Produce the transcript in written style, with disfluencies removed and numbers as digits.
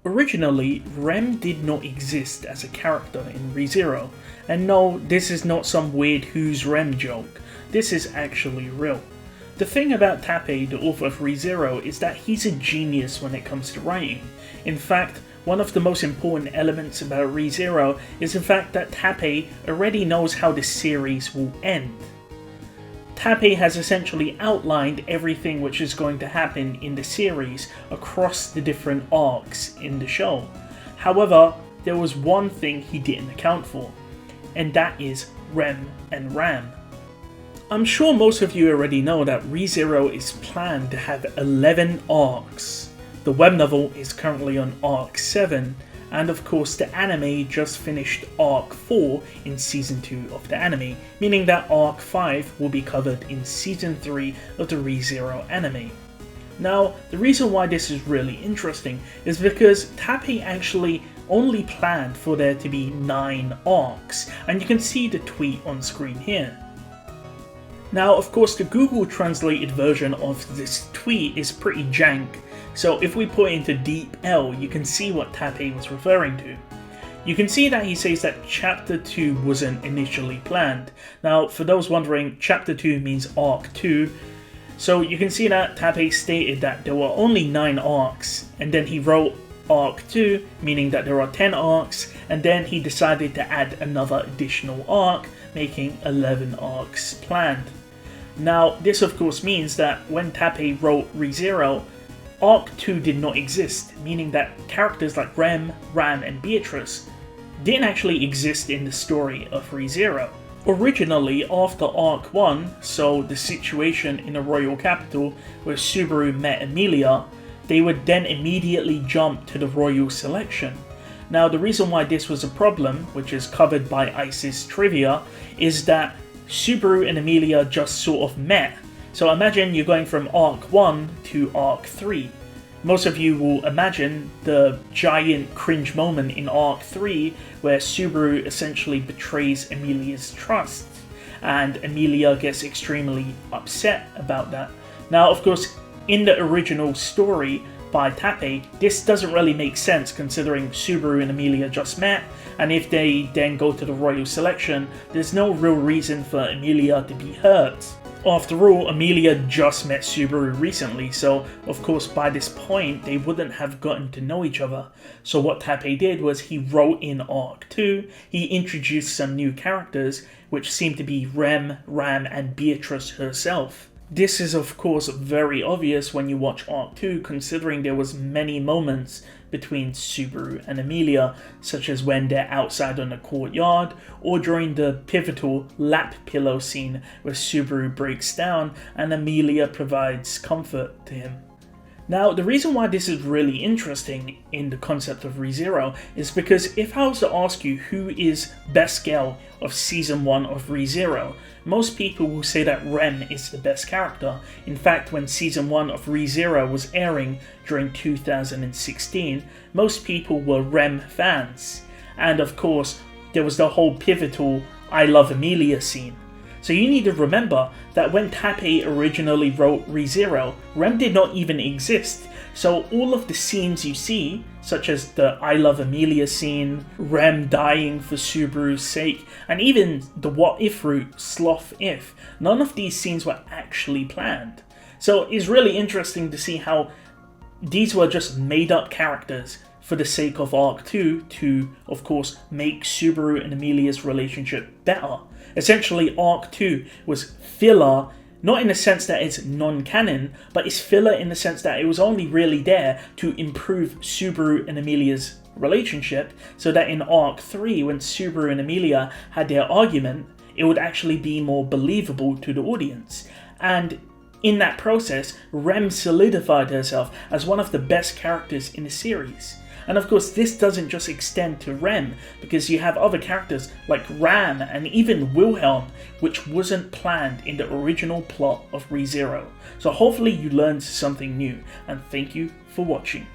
Originally, Rem did not exist as a character in ReZero, and no, this is not some weird Who's Rem joke, this is actually real. The thing about Tappei, the author of ReZero, is that he's a genius when it comes to writing. In fact, one of the most important elements about ReZero is the fact that Tappei already knows how the series will end. Tappei has essentially outlined everything which is going to happen in the series across the different arcs in the show. However, there was one thing he didn't account for, and that is Rem and Ram. I'm sure most of you already know that ReZero is planned to have 11 arcs. The web novel is currently on arc 7, and of course the anime just finished arc 4 in season 2 of the anime, meaning that arc 5 will be covered in season 3 of the ReZero anime. Now, the reason why this is really interesting is because Tappei actually only planned for there to be 9 arcs, and you can see the tweet on screen here. Now, of course, the Google translated version of this tweet is pretty jank, so if we put it into deep L, you can see what Tappei was referring to. You can see that he says that Chapter 2 wasn't initially planned. Now, for those wondering, Chapter 2 means Arc 2, so you can see that Tappei stated that there were only 9 arcs, and then he wrote Arc 2, meaning that there are 10 arcs, and then he decided to add another additional arc, making 11 arcs planned. Now, this of course means that when Tappei wrote ReZero, Arc 2 did not exist, meaning that characters like Rem, Ram, and Beatrice didn't actually exist in the story of ReZero. Originally, after Arc 1, so the situation in the royal capital where Subaru met Emilia, they would then immediately jump to the royal selection. Now, the reason why this was a problem, which is covered by ISIS trivia, is that Subaru and Emilia just sort of met. So imagine you're going from Arc 1 to Arc 3. Most of you will imagine the giant cringe moment in Arc 3 where Subaru essentially betrays Emilia's trust, and Emilia gets extremely upset about that. Now, of course, in the original story by Tappei, this doesn't really make sense considering Subaru and Emilia just met, and if they then go to the royal selection, there's no real reason for Emilia to be hurt. After all, Emilia just met Subaru recently, so of course by this point they wouldn't have gotten to know each other. So what Tappei did was he wrote in Arc 2, he introduced some new characters, which seemed to be Rem, Ram, and Beatrice herself. This is of course very obvious when you watch Arc 2, considering there was many moments between Subaru and Emilia, such as when they're outside on the courtyard, or during the pivotal lap pillow scene where Subaru breaks down and Emilia provides comfort to him. Now, the reason why this is really interesting in the concept of ReZero is because if I was to ask you who is best girl of Season 1 of ReZero, most people will say that Rem is the best character. In fact, when Season 1 of ReZero was airing during 2016, most people were Rem fans. And of course, there was the whole pivotal I Love Emilia scene. So you need to remember that when Tappei originally wrote ReZero, Rem did not even exist. So all of the scenes you see, such as the I Love Emilia scene, Rem dying for Subaru's sake, and even the what if route, sloth if, none of these scenes were actually planned. So it's really interesting to see how these were just made up characters for the sake of Arc 2 to, of course, make Subaru and Emilia's relationship better. Essentially, Arc 2 was filler, not in the sense that it's non-canon, but it's filler in the sense that it was only really there to improve Subaru and Emilia's relationship, so that in Arc 3, when Subaru and Emilia had their argument, it would actually be more believable to the audience. And in that process, Rem solidified herself as one of the best characters in the series. And of course, this doesn't just extend to Rem, because you have other characters like Ram and even Wilhelm, which wasn't planned in the original plot of ReZero. So hopefully you learned something new, and thank you for watching.